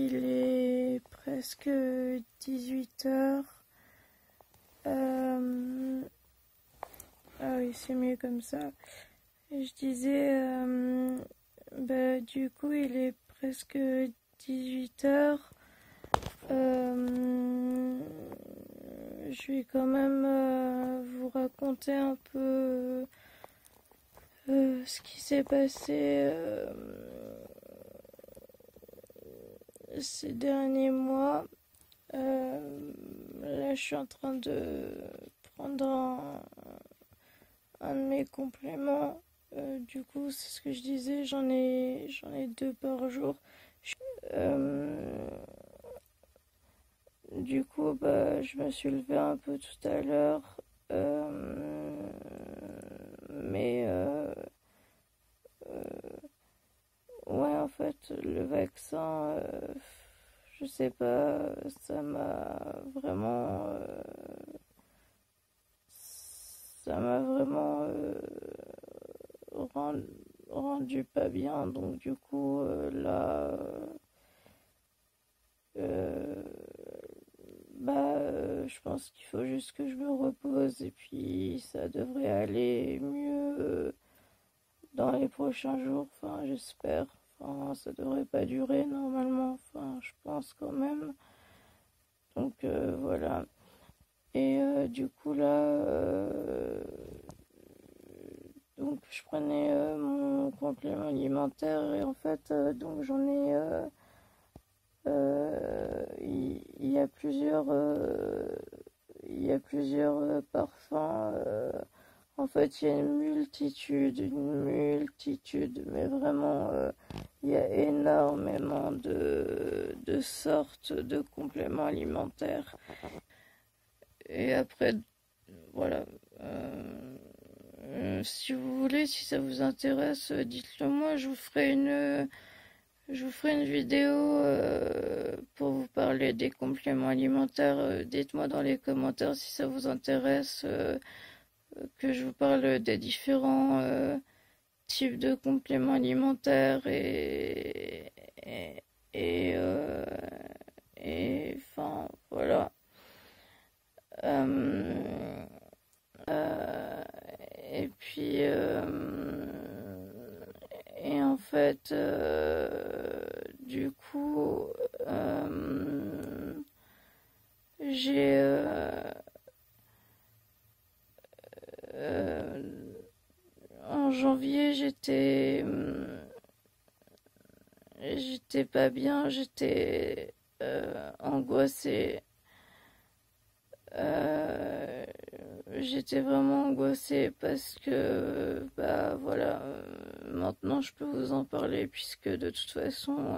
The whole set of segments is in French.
il est presque 18 heures. Ah oui, c'est mieux comme ça. Je disais, du coup, il est presque 18 heures. Je vais quand même vous raconter un peu ce qui s'est passé ces derniers mois. Là, je suis en train de prendre un de mes compléments. Du coup, c'est ce que je disais, j'en ai 2 par jour. Du coup, je me suis levée un peu tout à l'heure. Mais ouais, en fait, le vaccin, je sais pas, ça m'a vraiment rendu pas bien. Donc du coup, là, je pense qu'il faut juste que je me repose et puis ça devrait aller mieux dans les prochains jours. Enfin, j'espère. Enfin, ça devrait pas durer normalement. Enfin, je pense quand même. Donc voilà. Et du coup là, donc je prenais mon complément alimentaire et en fait, donc j'en ai, il y a plusieurs parfums. En fait, il y a une multitude, mais vraiment, il y a énormément de sortes de compléments alimentaires. Et après, voilà. Si vous voulez, si ça vous intéresse, dites-le moi. Je vous ferai une vidéo pour vous parler des compléments alimentaires. Dites-moi dans les commentaires si ça vous intéresse que je vous parle des différents types de compléments alimentaires et enfin voilà. Euh, euh, et puis et en fait du coup j'ai en janvier j'étais pas bien, j'étais angoissée. Euh, J'étais vraiment angoissée parce que, voilà, maintenant je peux vous en parler puisque de toute façon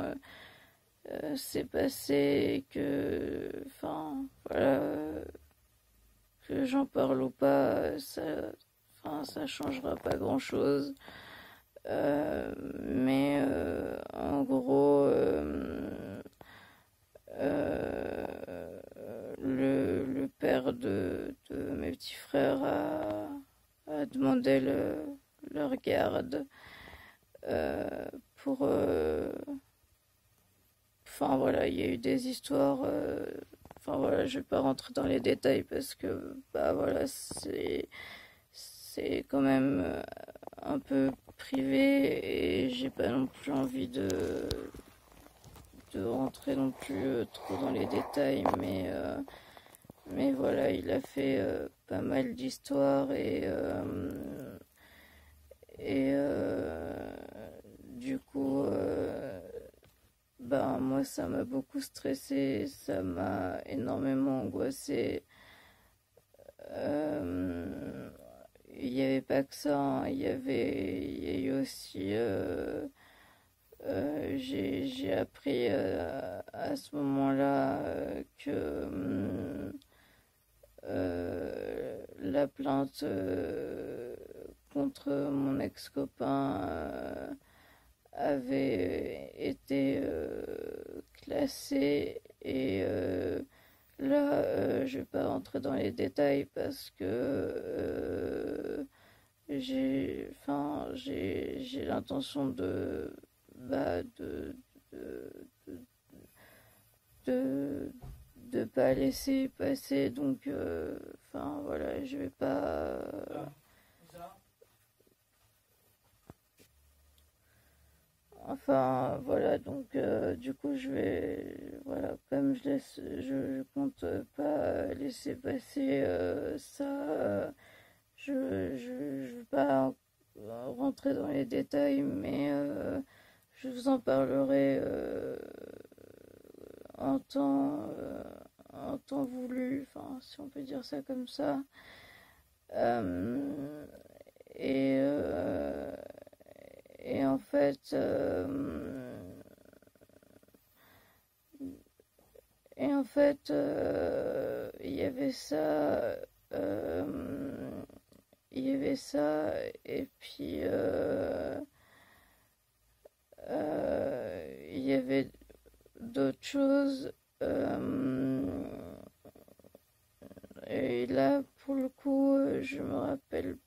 c'est passé et que, enfin, voilà, que j'en parle ou pas, ça changera pas grand-chose. Mais en gros, le père de mes petits frères a demandé leur garde pour... Enfin voilà, il y a eu des histoires... Enfin voilà, je vais pas rentrer dans les détails parce que voilà, c'est quand même un peu privé et j'ai pas non plus envie de rentrer non plus trop dans les détails, mais voilà, il a fait pas mal d'histoires et du coup, moi ça m'a beaucoup stressé, ça m'a énormément angoissé. Il n'y avait pas que ça, hein, il y a eu aussi j'ai appris à ce moment-là que la plainte contre mon ex-copain avait été classée et là je vais pas rentrer dans les détails parce que j'ai l'intention de, bah, de, de de pas laisser passer, donc enfin voilà, je vais pas enfin voilà, donc du coup je vais voilà, comme je compte pas laisser passer ça, je vais pas rentrer dans les détails, mais je vous en parlerai en temps voulu, enfin si on peut dire ça comme ça. Euh, et, euh, et en fait, il y avait ça, il y avait ça, et puis il y avait d'autres choses. Et là, pour le coup, je me rappelle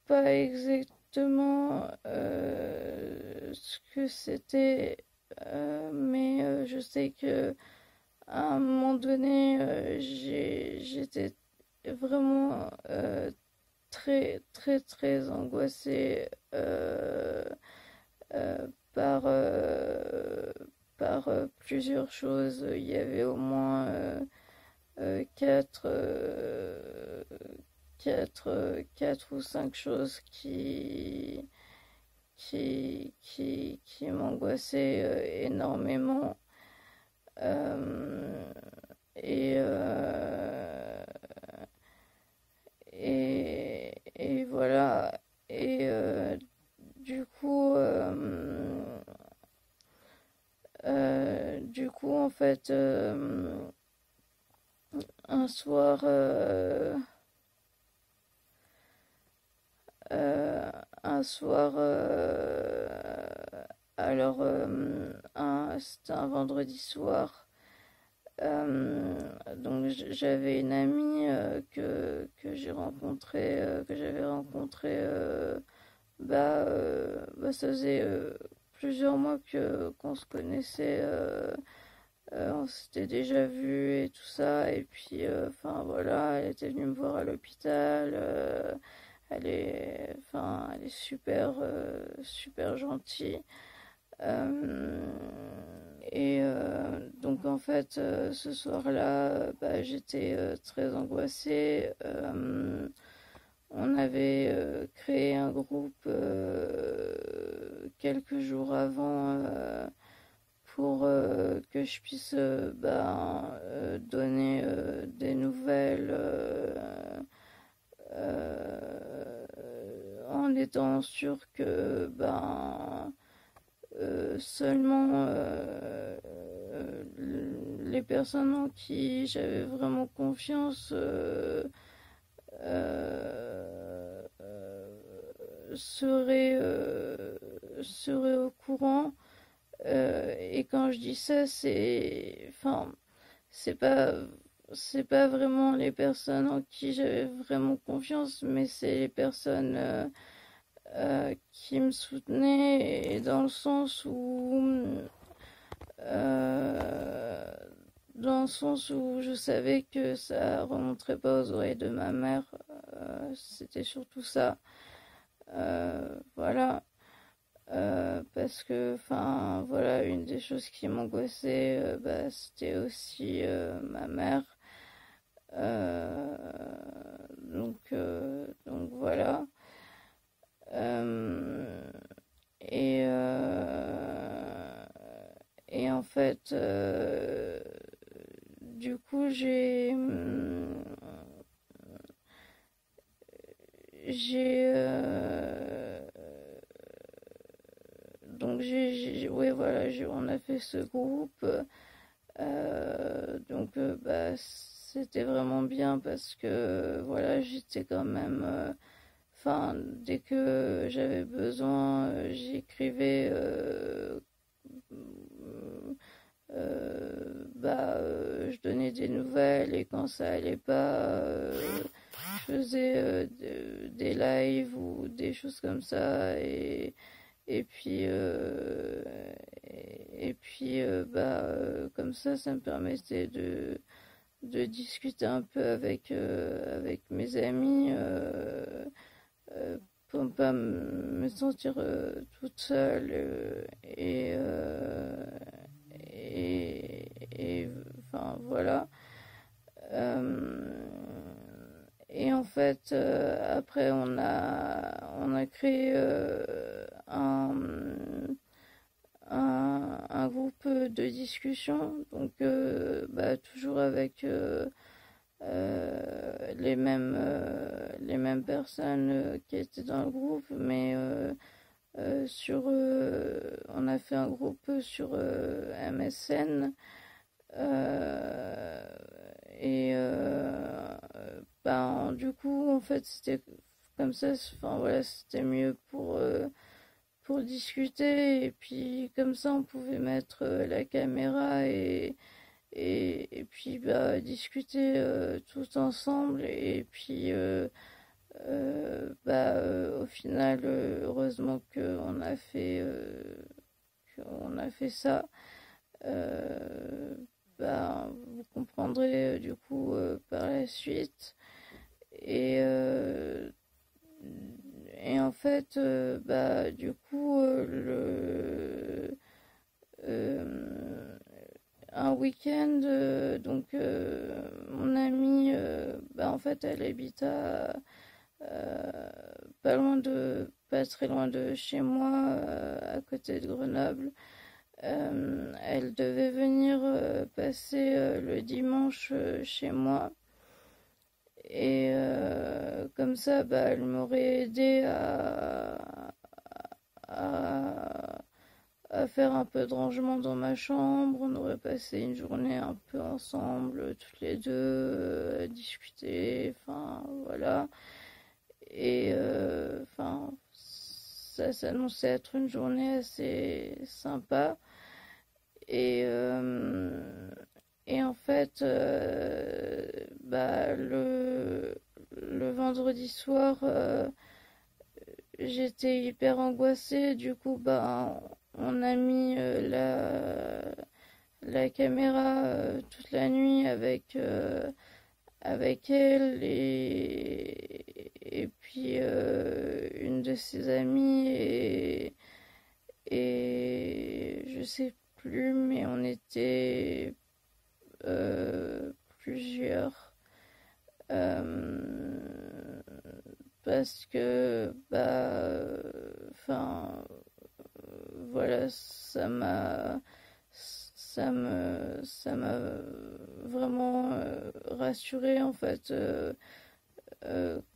pas exactement ce que c'était, mais je sais que à un moment donné, j'étais vraiment très, très, très angoissée par, par plusieurs choses. Il y avait au moins quatre, quatre ou cinq choses qui m'angoissaient énormément. Euh, et, euh, et voilà. Et du coup, en fait, un soir, un soir, alors, c'était un vendredi soir. Donc j'avais une amie que j'ai rencontrée, que j'avais rencontrée, ça faisait plusieurs mois que qu'on se connaissait, on s'était déjà vu et tout ça, et puis enfin voilà, elle était venue me voir à l'hôpital, elle est super, super gentille. Euh, et donc en fait, ce soir-là, j'étais très angoissée. On avait créé un groupe quelques jours avant pour que je puisse donner des nouvelles en étant sûr que seulement les personnes en qui j'avais vraiment confiance seraient au courant. Et quand je dis ça, c'est pas, c'est pas vraiment les personnes en qui j'avais vraiment confiance, mais c'est les personnes qui me soutenaient, et euh, dans le sens où je savais que ça remonterait pas aux oreilles de ma mère. C'était surtout ça. Voilà. Parce que, enfin, voilà, une des choses qui m'angoissait, c'était aussi ma mère. Euh, donc voilà. Euh, et, euh, et en fait, du coup, j'ai, ouais, voilà, on a fait ce groupe. Donc, c'était vraiment bien parce que, voilà, j'étais quand même. Enfin, dès que j'avais besoin, j'écrivais. Je donnais des nouvelles, et quand ça allait pas, je faisais des lives ou des choses comme ça, et puis et puis comme ça me permettait de discuter un peu avec mes amis, pour ne pas me sentir toute seule, et enfin voilà. Et en fait, après, on a créé un groupe de discussion, donc toujours avec les mêmes personnes qui étaient dans le groupe, mais on a fait un groupe sur MSN. euh, du coup, en fait, c'était comme ça, enfin voilà, c'était mieux pour discuter, et puis comme ça, on pouvait mettre la caméra et puis discuter tout ensemble, et puis au final, heureusement qu'on a fait ça. Euh, Vous comprendrez du coup par la suite. Et, euh, et en fait, du coup, euh, un week-end, donc mon amie, en fait, elle habite pas très loin de chez moi, à côté de Grenoble. Elle devait venir passer le dimanche chez moi. Et comme ça, elle m'aurait aidé à, à faire un peu de rangement dans ma chambre. On aurait passé une journée un peu ensemble, toutes les deux, à discuter. Enfin, voilà. Et ça s'annonçait être une journée assez sympa. Et, euh, et en fait, le vendredi soir, j'étais hyper angoissée. Du coup, on a mis la caméra toute la nuit avec elle et puis une de ses amies, et je sais plus, mais on était plusieurs, parce que enfin voilà, ça m'a vraiment rassurée, en fait.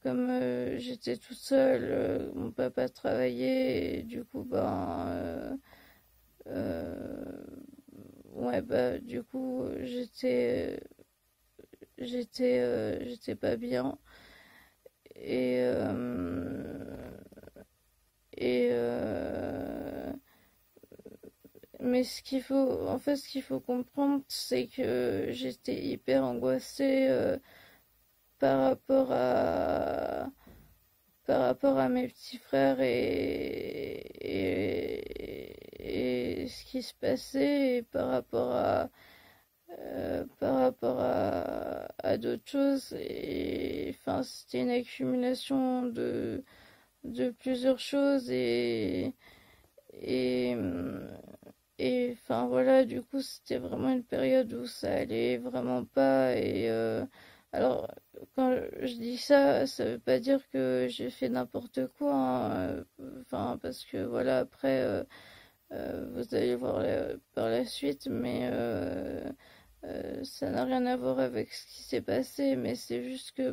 Comme j'étais toute seule, mon papa travaillait, et du coup euh, ouais, du coup j'étais pas bien. Et et mais ce qu'il faut comprendre, c'est que j'étais hyper angoissée par rapport à mes petits frères, et ce qui se passait, et par rapport à d'autres choses. Et enfin, c'était une accumulation de plusieurs choses, et enfin voilà, du coup, c'était vraiment une période où ça allait vraiment pas. Et alors, quand je dis ça, ça veut pas dire que j'ai fait n'importe quoi, hein. Enfin, parce que voilà, après, vous allez voir par la suite, mais ça n'a rien à voir avec ce qui s'est passé. Mais c'est juste que,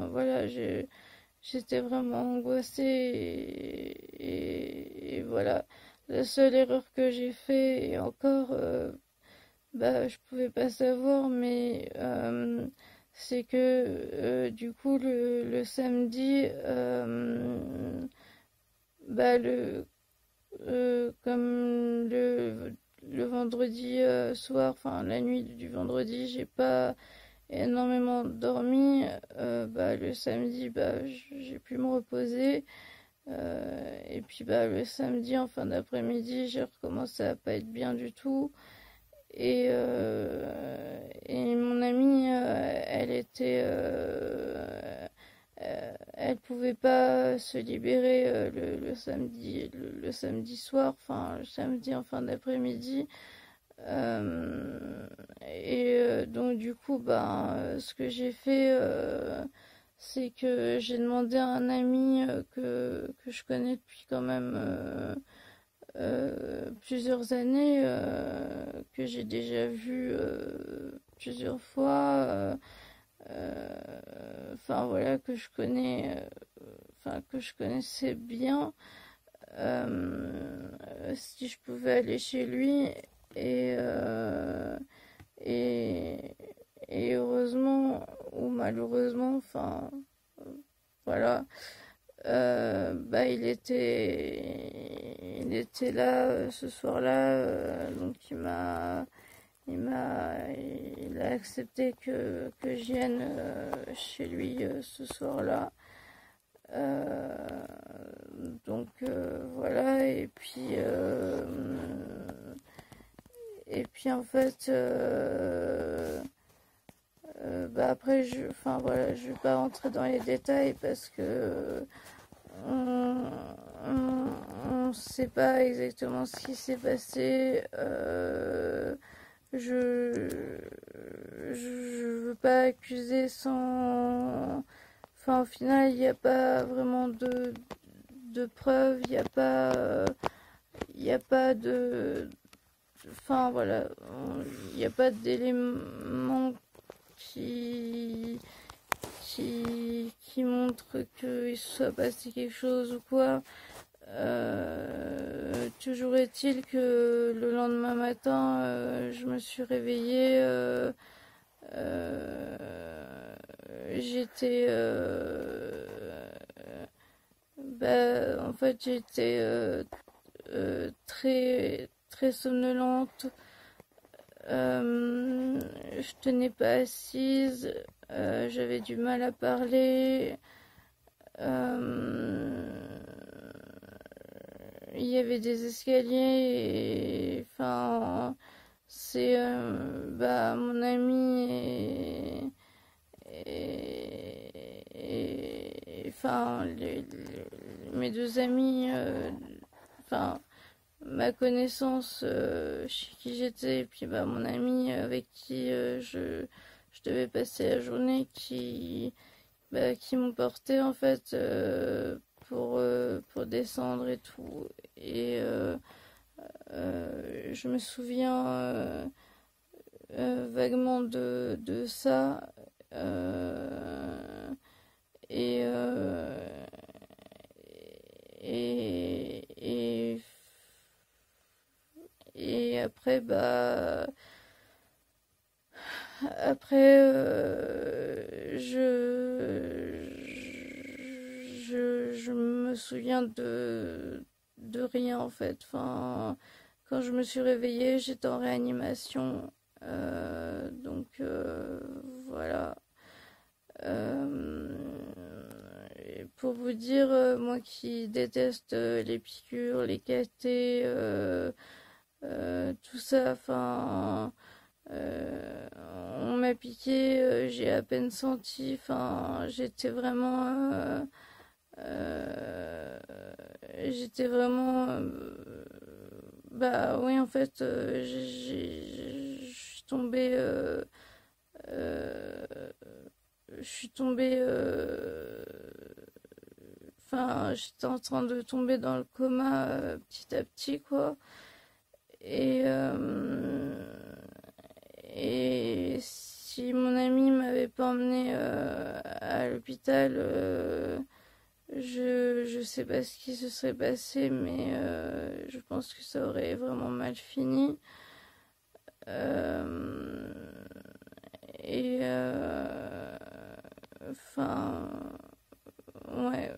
voilà, j'étais vraiment angoissée, et voilà. La seule erreur que j'ai fait, et encore, je pouvais pas savoir, mais c'est que du coup, le samedi, comme le vendredi soir, enfin la nuit du vendredi, j'ai pas énormément dormi. Le samedi, j'ai pu me reposer. Et puis bah le samedi en fin d'après-midi, j'ai recommencé à pas être bien du tout. Et mon amie, elle pouvait pas se libérer le samedi soir, enfin le samedi en fin d'après-midi. Donc du coup, ce que j'ai fait, c'est que j'ai demandé à un ami que je connais depuis quand même plusieurs années, que j'ai déjà vu plusieurs fois, enfin voilà, que je connaissais bien, si je pouvais aller chez lui. Et, euh, et, et heureusement ou malheureusement, enfin voilà, il était là ce soir-là, donc il a accepté que je vienne chez lui ce soir-là. Euh, voilà, et puis en fait, après, enfin voilà, je vais pas rentrer dans les détails parce que on, on sait pas exactement ce qui s'est passé. Je, je veux pas accuser sans. Enfin, au final, il n'y a pas vraiment de preuves, il n'y a pas de. Enfin, voilà, il n'y a pas d'éléments qui, qui montrent qu'il se soit passé quelque chose ou quoi. Toujours est-il que le lendemain matin, je me suis réveillée. J'étais. En fait, j'étais très, très somnolente. Je tenais pas assise. J'avais du mal à parler. Il y avait des escaliers et enfin c'est mon ami enfin mes deux amis, enfin ma connaissance chez qui j'étais et puis mon ami avec qui je devais passer la journée qui m'ont porté en fait pour descendre et tout. Et je me souviens vaguement de ça. Euh, et, euh, et, et, et après, après, je me souviens de rien en fait. Enfin, quand je me suis réveillée, j'étais en réanimation. Voilà. Pour vous dire, moi qui déteste les piqûres, les cathés, tout ça, enfin. Euh, on m'a piqué, j'ai à peine senti, enfin, euh, j'étais vraiment, oui, en fait, je suis tombée, euh, je suis tombée, enfin, j'étais en train de tomber dans le coma petit à petit, quoi. Et, et si mon ami m'avait pas emmené à l'hôpital, je sais pas ce qui se serait passé, mais je pense que ça aurait vraiment mal fini. Euh, et enfin, ouais,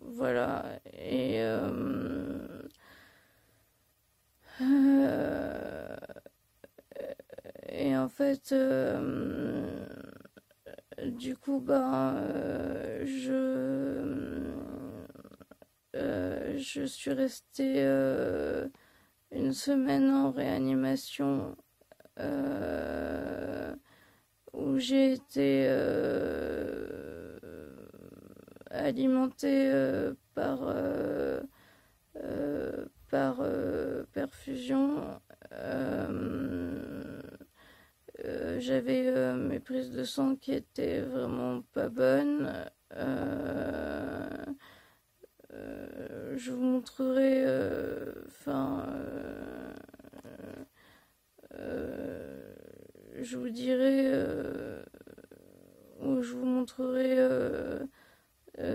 voilà. Et en fait, Du coup, ben, je suis restée une semaine en réanimation où j'ai été alimentée par perfusion. J'avais mes prises de sang qui étaient vraiment pas bonnes. Je vous montrerai, je vous dirai ou je vous montrerai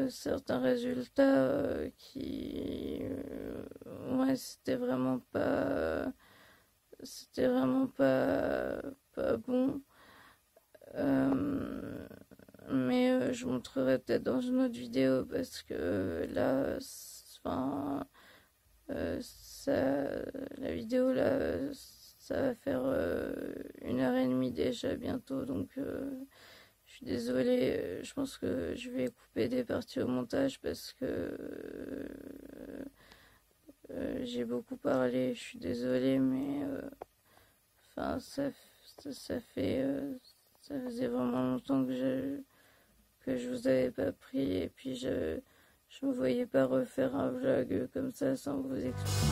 certains résultats ouais, c'était vraiment pas bon. Mais je montrerai peut-être dans une autre vidéo parce que là, enfin, la vidéo là, ça va faire 1 heure et demie déjà bientôt, donc je suis désolée. Je pense que je vais couper des parties au montage parce que j'ai beaucoup parlé. Je suis désolée, mais enfin, ça faisait vraiment longtemps que je vous avais pas pris et puis je me voyais pas refaire un vlog comme ça sans vous expliquer.